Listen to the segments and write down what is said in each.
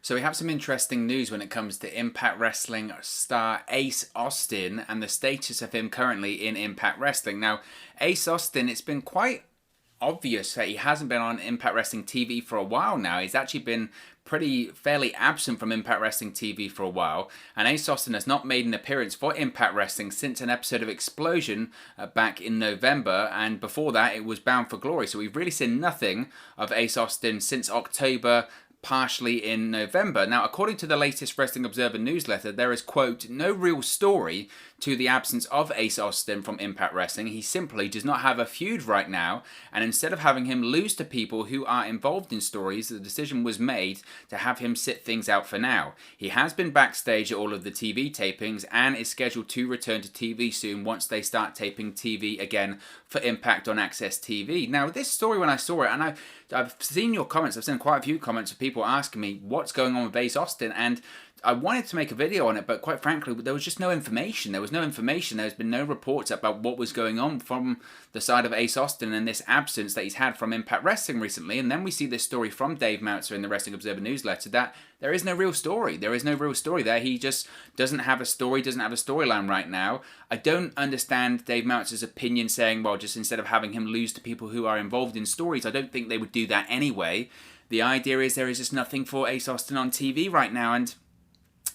So we have some interesting news when it comes to Impact Wrestling star Ace Austin and the status of him currently in Impact Wrestling. Now, Ace Austin, it's been quite obvious that he hasn't been on Impact Wrestling TV for a while now. He's actually been fairly absent from Impact Wrestling TV for a while, and Ace Austin has not made an appearance for Impact Wrestling since an episode of Explosion back in November, and before that it was Bound for Glory. So we've really seen nothing of Ace Austin since October, partially in November. Now, according to the latest Wrestling Observer newsletter, there is, quote, no real story to the absence of Ace Austin from Impact Wrestling. He simply does not have a feud right now, and instead of having him lose to people who are involved in stories, the decision was made to have him sit things out for now. He has been backstage at all of the TV tapings and is scheduled to return to TV soon once they start taping TV again for Impact on Access TV. Now, this story, when I saw it, and I've seen your comments, I've seen quite a few comments of people asking me what's going on with Ace Austin, and I wanted to make a video on it, but quite frankly, there was just no information. There was no information. There's been no reports about what was going on from the side of Ace Austin and this absence that he's had from Impact Wrestling recently. And then we see this story from Dave Meltzer in the Wrestling Observer newsletter that there is no real story. There is no real story there. He just doesn't have a story, doesn't have a storyline right now. I don't understand Dave Meltzer's opinion saying, well, just instead of having him lose to people who are involved in stories, I don't think they would do that anyway. The idea is there is just nothing for Ace Austin on TV right now, and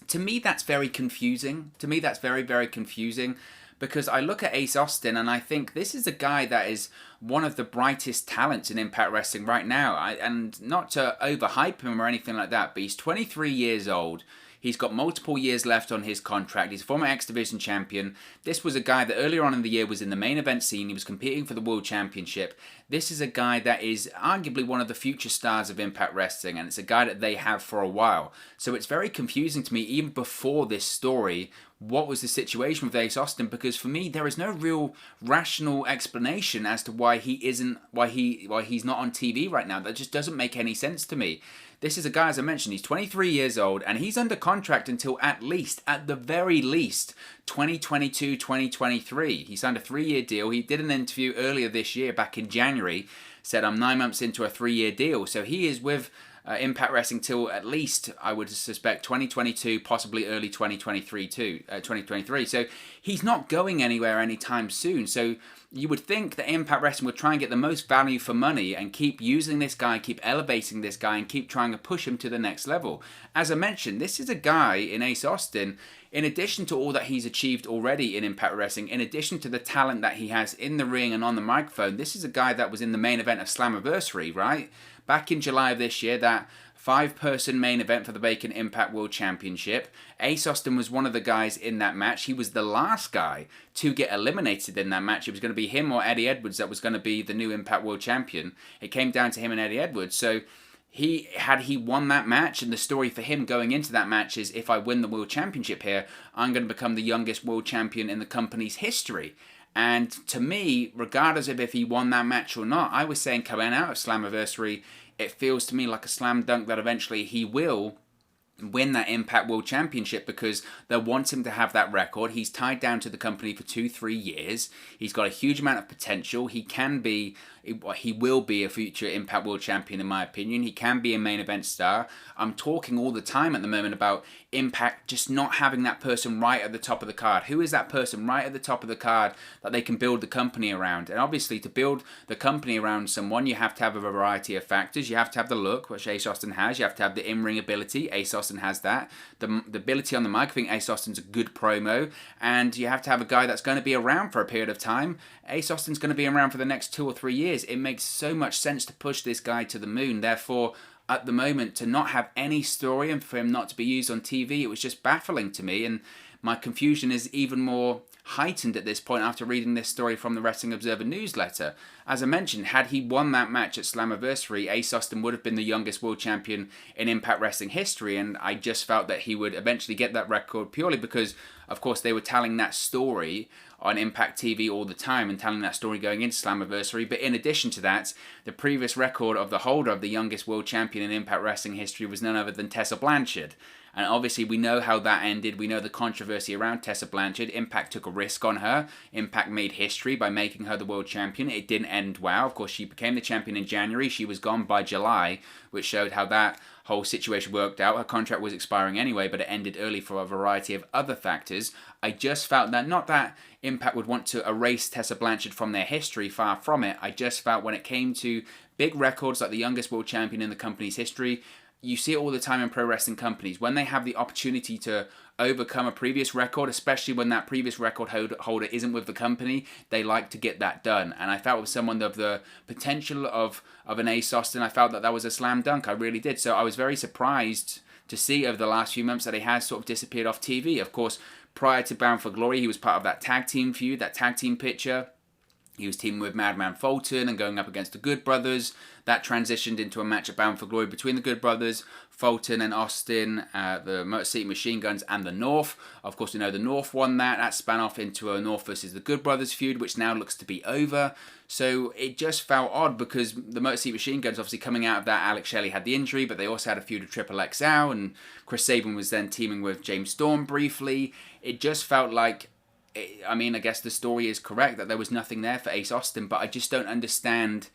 to me, that's very confusing. To me, that's very, very confusing because I look at Ace Austin and I think this is a guy that is one of the brightest talents in Impact Wrestling right now. And not to overhype him or anything like that, but he's 23 years old. He's got multiple years left on his contract. He's a former X Division champion. This was a guy that earlier on in the year was in the main event scene. He was competing for the World Championship. This is a guy that is arguably one of the future stars of Impact Wrestling, and it's a guy that they have for a while. So it's very confusing to me, even before this story, what was the situation with Ace Austin, because for me there is no real rational explanation as to why he's not on TV right now. That just doesn't make any sense to me. This is a guy, as I mentioned, he's 23 years old and he's under contract until at the very least, 2022, 2023. He signed a 3-year deal. He did an interview earlier this year, back in January, said I'm 9 months into a 3-year deal. So he is with Impact Wrestling till at least, I would suspect, 2022, possibly early 2023 too, 2023. So he's not going anywhere anytime soon. So you would think that Impact Wrestling would try and get the most value for money and keep using this guy, keep elevating this guy, and keep trying to push him to the next level. As I mentioned, this is a guy in Ace Austin, in addition to all that he's achieved already in Impact Wrestling, in addition to the talent that he has in the ring and on the microphone, this is a guy that was in the main event of Slammiversary, right? Back in July of this year, that 5-person main event for the vacant Impact World Championship. Ace Austin was one of the guys in that match. He was the last guy to get eliminated in that match. It was going to be him or Eddie Edwards that was going to be the new Impact World Champion. It came down to him and Eddie Edwards. So he won that match, and the story for him going into that match is, if I win the World Championship here, I'm going to become the youngest World Champion in the company's history. And to me, regardless of if he won that match or not, I was saying coming out of Slammiversary, it feels to me like a slam dunk that eventually he will win that Impact World Championship, because they want him to have that record. He's tied down to the company for 2-3 years. He's got a huge amount of potential. He will be a future Impact World Champion, in my opinion. He can be a main event star. I'm talking all the time at the moment about Impact just not having that person right at the top of the card. Who is that person right at the top of the card that they can build the company around? And obviously, to build the company around someone, you have to have a variety of factors. You have to have the look, which Ace Austin has. You have to have the in-ring ability. Ace Austin has that. The ability on the mic. I think Ace Austin's a good promo. And you have to have a guy that's going to be around for a period of time. Ace Austin's going to be around for the next 2 or 3 years. It makes so much sense to push this guy to the moon. Therefore, at the moment, to not have any story and for him not to be used on TV, it was just baffling to me. And my confusion is even more heightened at this point after reading this story from the Wrestling Observer newsletter. As I mentioned, had he won that match at Slammiversary, Ace Austin would have been the youngest world champion in Impact Wrestling history, and I just felt that he would eventually get that record purely because, of course, they were telling that story on Impact TV all the time and telling that story going into Slammiversary. But in addition to that, the previous record of the holder of the youngest world champion in Impact Wrestling history was none other than Tessa Blanchard. And obviously we know how that ended. We know the controversy around Tessa Blanchard. Impact took a risk on her. Impact made history by making her the world champion. It didn't end well. Of course, she became the champion in January. She was gone by July, which showed how that whole situation worked out. Her contract was expiring anyway, but it ended early for a variety of other factors. I just felt that, not that Impact would want to erase Tessa Blanchard from their history, far from it. I just felt when it came to big records like the youngest world champion in the company's history, you see it all the time in pro wrestling companies. When they have the opportunity to overcome a previous record, especially when that previous record holder isn't with the company, they like to get that done. And I felt with someone of the potential of an Ace Austin, I felt that was a slam dunk. I really did. So I was very surprised to see over the last few months that he has sort of disappeared off TV. Of course, prior to Bound for Glory, he was part of that tag team feud, that tag team picture. He was teaming with Madman Fulton and going up against the Good Brothers. That transitioned into a match at Bound for Glory between the Good Brothers, Fulton and Austin, the Motor City Machine Guns, and the North. Of course, we know the North won that. That span off into a North versus the Good Brothers feud, which now looks to be over. So it just felt odd because the Motor City Machine Guns, obviously coming out of that, Alex Shelley had the injury, but they also had a feud with Triple XL, and Chris Sabin was then teaming with James Storm briefly. It just felt like, I mean, I guess the story is correct that there was nothing there for Ace Austin, but I just don't understand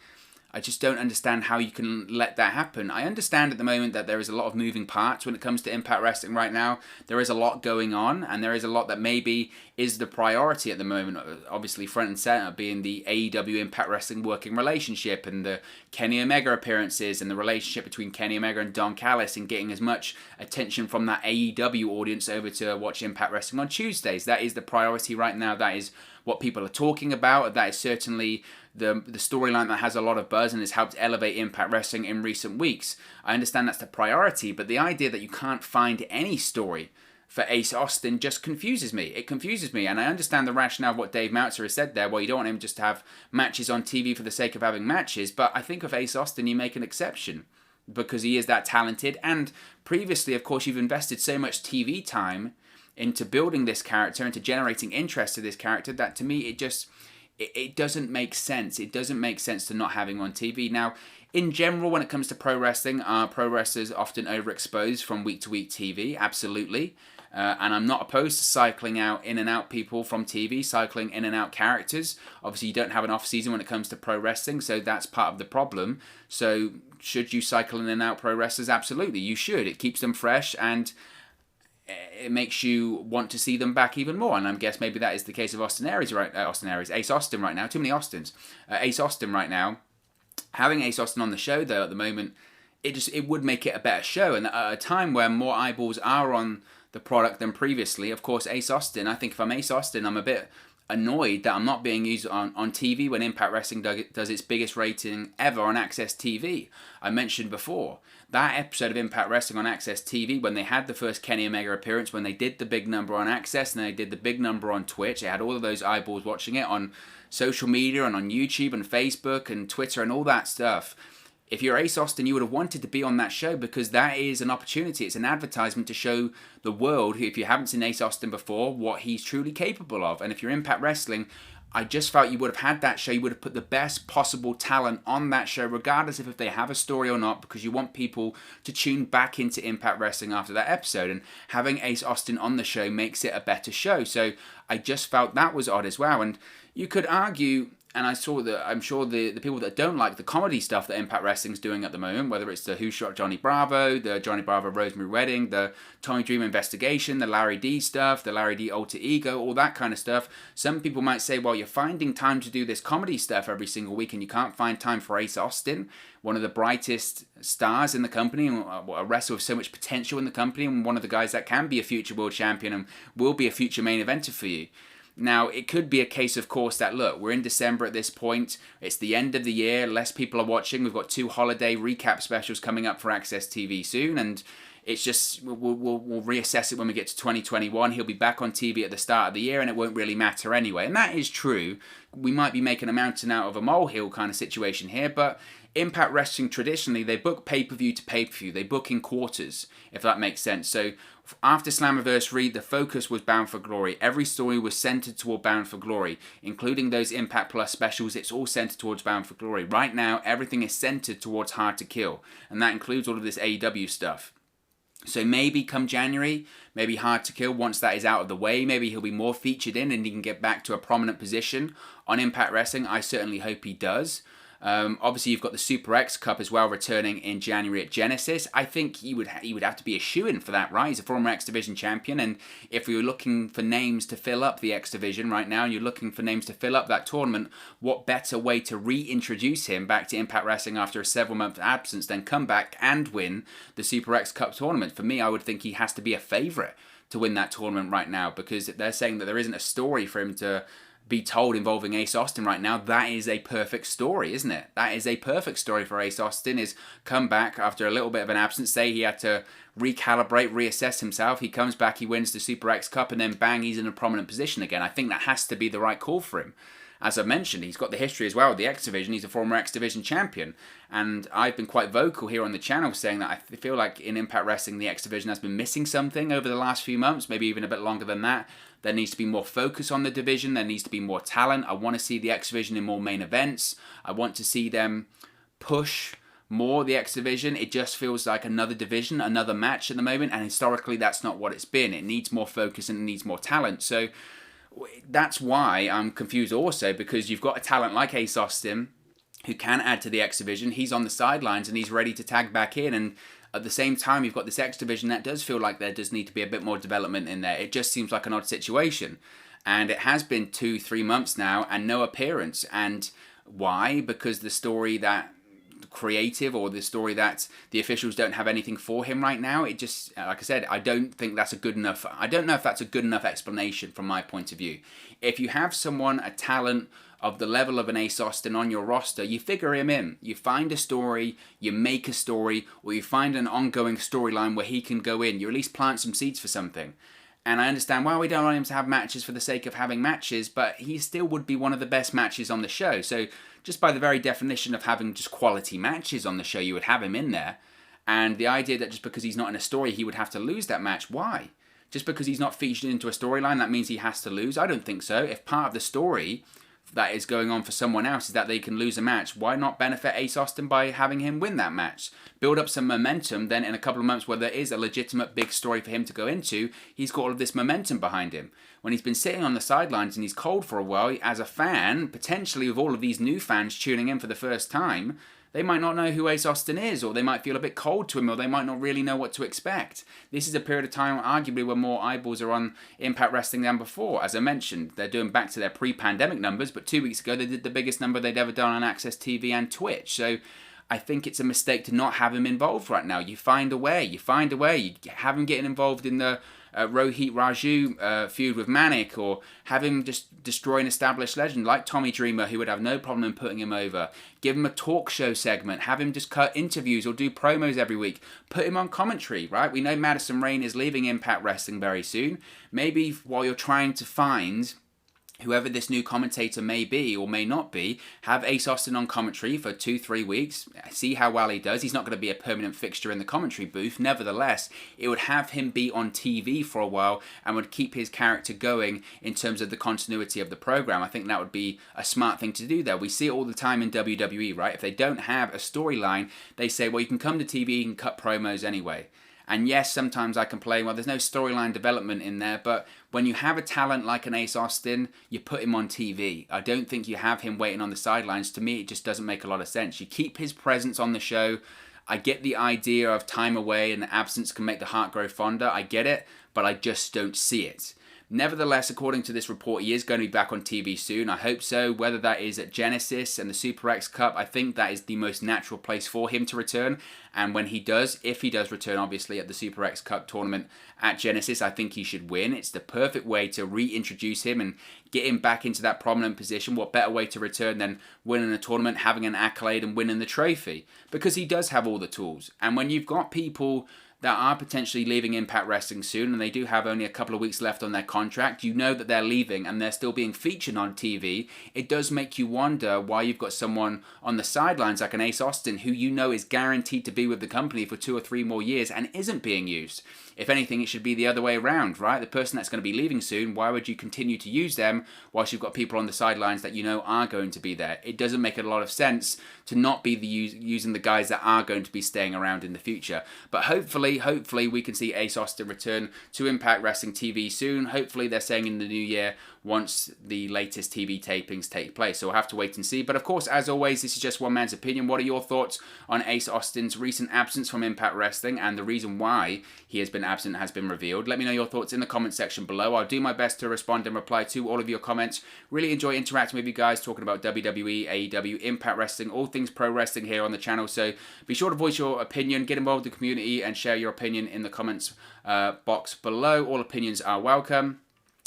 how you can let that happen. I understand at the moment that there is a lot of moving parts when it comes to Impact Wrestling right now. There is a lot going on, and there is a lot that maybe is the priority at the moment. Obviously, front and center being the AEW Impact Wrestling working relationship and the Kenny Omega appearances and the relationship between Kenny Omega and Don Callis and getting as much attention from that AEW audience over to watch Impact Wrestling on Tuesdays. That is the priority right now. That is what people are talking about. That is certainly the storyline that has a lot of buzz and has helped elevate Impact Wrestling in recent weeks. I understand that's the priority, but the idea that you can't find any story for Ace Austin just confuses me. It confuses me, and I understand the rationale of what Dave Meltzer has said there. Well, you don't want him just to have matches on TV for the sake of having matches, but I think of Ace Austin, you make an exception because he is that talented, and previously, of course, you've invested so much TV time into building this character, into generating interest to this character, that to me, it doesn't make sense. It doesn't make sense to not having him on TV. Now, in general, when it comes to pro wrestling, are pro wrestlers often overexposed from week to week TV? Absolutely. And I'm not opposed to cycling out in and out people from TV, cycling in and out characters. Obviously, you don't have an off season when it comes to pro wrestling, so that's part of the problem. So, should you cycle in and out pro wrestlers? Absolutely, you should. It keeps them fresh and it makes you want to see them back even more. And I guess maybe that is the case of Ace Austin right now. Too many Austins. Ace Austin right now. Having Ace Austin on the show, though, at the moment, it would make it a better show. And at a time where more eyeballs are on the product than previously, of course, Ace Austin, I think if I'm Ace Austin, I'm a bit annoyed that I'm not being used on TV when Impact Wrestling does its biggest rating ever on Access TV. I mentioned before, that episode of Impact Wrestling on Access TV, when they had the first Kenny Omega appearance, when they did the big number on Access and they did the big number on Twitch, it had all of those eyeballs watching it on social media and on YouTube and Facebook and Twitter and all that stuff. If you're Ace Austin, you would have wanted to be on that show because that is an opportunity. It's an advertisement to show the world, if you haven't seen Ace Austin before, what he's truly capable of. And if you're Impact Wrestling, I just felt you would have had that show. You would have put the best possible talent on that show, regardless of if they have a story or not, because you want people to tune back into Impact Wrestling after that episode. And having Ace Austin on the show makes it a better show. So I just felt that was odd as well. And you could argue, and I'm sure the people that don't like the comedy stuff that Impact Wrestling's doing at the moment, whether it's the Who Shot Johnny Bravo, the Johnny Bravo Rosemary Wedding, the Tommy Dreamer investigation, the Larry D stuff, the Larry D alter ego, all that kind of stuff, some people might say, well, you're finding time to do this comedy stuff every single week and you can't find time for Ace Austin, one of the brightest stars in the company, a wrestler with so much potential in the company, and one of the guys that can be a future world champion and will be a future main eventer for you. Now, it could be a case, of course, that, look, we're in December at this point. It's the end of the year. Less people are watching. We've got 2 holiday recap specials coming up for Access TV soon. And it's just, we'll reassess it when we get to 2021. He'll be back on TV at the start of the year and it won't really matter anyway. And that is true. We might be making a mountain out of a molehill kind of situation here, but Impact Wrestling traditionally, they book pay-per-view to pay-per-view. They book in quarters, if that makes sense. So after Slammiversary, the focus was Bound for Glory. Every story was centered toward Bound for Glory, including those Impact Plus specials. It's all centered towards Bound for Glory. Right now, everything is centered towards Hard to Kill, and that includes all of this AEW stuff. So maybe come January, maybe Hard to Kill, once that is out of the way, maybe he'll be more featured in and he can get back to a prominent position on Impact Wrestling. I certainly hope he does. Obviously, you've got the Super X Cup as well returning in January at Genesis. I think he would have to be a shoo-in for that, right? He's a former X Division champion, and if we were looking for names to fill up the X Division right now, and you're looking for names to fill up that tournament, what better way to reintroduce him back to Impact Wrestling after a several-month absence than come back and win the Super X Cup tournament? For me, I would think he has to be a favourite to win that tournament right now, because they're saying that there isn't a story for him to be told involving Ace Austin right now. That is a perfect story, isn't it? That is a perfect story for Ace Austin, is come back after a little bit of an absence. Say he had to recalibrate, reassess himself. He comes back, he wins the Super X Cup, and then bang, he's in a prominent position again. I think that has to be the right call for him. As I mentioned, he's got the history as well with the X Division. He's a former X Division champion. And I've been quite vocal here on the channel saying that I feel like in Impact Wrestling, the X Division has been missing something over the last few months, maybe even a bit longer than that. There needs to be more focus on the division. There needs to be more talent. I want to see the X Division in more main events. I want to see them push more the X Division. It just feels like another division, another match at the moment. And historically, that's not what it's been. It needs more focus and it needs more talent. So that's why I'm confused also, because you've got a talent like Ace Austin who can add to the X Division. He's on the sidelines and he's ready to tag back in, and at the same time you've got this X Division that does feel like there does need to be a bit more development in there. It just seems like an odd situation, and it has been 2-3 months now and no appearance. And why? Because the story that creative, or the story that the officials don't have anything for him right now, it just, like I said, I don't think that's a good enough, I don't know if that's a good enough explanation from my point of view. If you have someone, a talent of the level of an Ace Austin on your roster, you figure him in. You find a story, you make a story, or you find an ongoing storyline where he can go in. You at least plant some seeds for something. And I understand, well, we don't want him to have matches for the sake of having matches, but he still would be one of the best matches on the show. So just by the very definition of having just quality matches on the show, you would have him in there. And the idea that just because he's not in a story, he would have to lose that match, why? Just because he's not featured into a storyline, that means he has to lose? I don't think so. If part of the story that is going on for someone else is that they can lose a match, why not benefit Ace Austin by having him win that match? Build up some momentum, then in a couple of months where there is a legitimate big story for him to go into, he's got all of this momentum behind him. When he's been sitting on the sidelines and he's cold for a while, as a fan, potentially with all of these new fans tuning in for the first time, they might not know who Ace Austin is, or they might feel a bit cold to him, or they might not really know what to expect. This is a period of time, arguably, where more eyeballs are on Impact Wrestling than before. As I mentioned, they're doing back to their pre-pandemic numbers, but 2 weeks ago they did the biggest number they'd ever done on Access TV and Twitch. So I think it's a mistake to not have him involved right now. You find a way. You have him getting involved in the Rohit Raju feud with Manik, or have him just destroy an established legend like Tommy Dreamer, who would have no problem in putting him over. Give him a talk show segment, have him just cut interviews or do promos every week. Put him on commentary, right? We know Madison Rayne is leaving Impact Wrestling very soon. Maybe while you're trying to find whoever this new commentator may be or may not be, have Ace Austin on commentary for 2-3 weeks, see how well he does. He's not going to be a permanent fixture in the commentary booth. Nevertheless, it would have him be on TV for a while and would keep his character going in terms of the continuity of the program. I think that would be a smart thing to do there. We see it all the time in WWE, right? If they don't have a storyline, they say, well, you can come to TV and cut promos anyway. And yes, sometimes I complain, well, there's no storyline development in there, but when you have a talent like an Ace Austin, you put him on TV. I don't think you have him waiting on the sidelines. To me, it just doesn't make a lot of sense. You keep his presence on the show. I get the idea of time away and the absence can make the heart grow fonder. I get it, but I just don't see it. Nevertheless, according to this report, he is going to be back on TV soon. I hope so. Whether that is at Genesis and the Super X Cup, I think that is the most natural place for him to return. And when he does, if he does return, obviously, at the Super X Cup tournament at Genesis, I think he should win. It's the perfect way to reintroduce him and get him back into that prominent position. What better way to return than winning a tournament, having an accolade, and winning the trophy? Because he does have all the tools. And when you've got people that are potentially leaving Impact Wrestling soon, and they do have only a couple of weeks left on their contract, you know that they're leaving and they're still being featured on TV, it does make you wonder why you've got someone on the sidelines like an Ace Austin who you know is guaranteed to be with the company for 2 or 3 more years and isn't being used. If anything, it should be the other way around, right? The person that's going to be leaving soon, why would you continue to use them whilst you've got people on the sidelines that you know are going to be there? It doesn't make a lot of sense to not be using the guys that are going to be staying around in the future. But hopefully we can see Ace Austin return to Impact Wrestling TV soon. Hopefully they're saying in the new year once the latest TV tapings take place. So we'll have to wait and see. But of course, as always, this is just one man's opinion. What are your thoughts on Ace Austin's recent absence from Impact Wrestling and the reason why he has been absent has been revealed? Let me know your thoughts in the comment section below. I'll do my best to respond and reply to all of your comments. Really enjoy interacting with you guys, talking about WWE, AEW, Impact Wrestling, all things pro wrestling here on the channel. So be sure to voice your opinion, get involved in the community, and share your opinion in the comments box below. All opinions are welcome.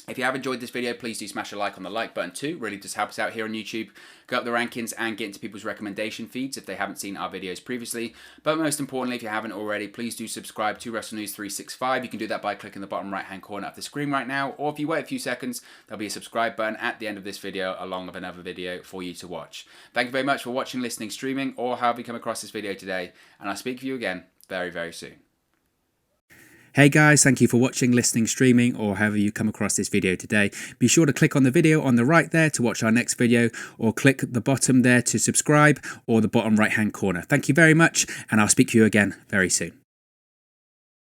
If you have enjoyed this video, please do smash a like on the like button too. Really does help us out here on YouTube. Go up the rankings and get into people's recommendation feeds if they haven't seen our videos previously. But most importantly, if you haven't already, please do subscribe to Wrestle News 365. You can do that by clicking the bottom right hand corner of the screen right now. Or if you wait a few seconds, there'll be a subscribe button at the end of this video along with another video for you to watch. Thank you very much for watching, listening, streaming, or however you come across this video today. And I'll speak to you again very, very soon. Hey guys, thank you for watching, listening, streaming, or however you come across this video today. Be sure to click on the video on the right there to watch our next video, or click the bottom there to subscribe, or the bottom right hand corner. Thank you very much, and I'll speak to you again very soon.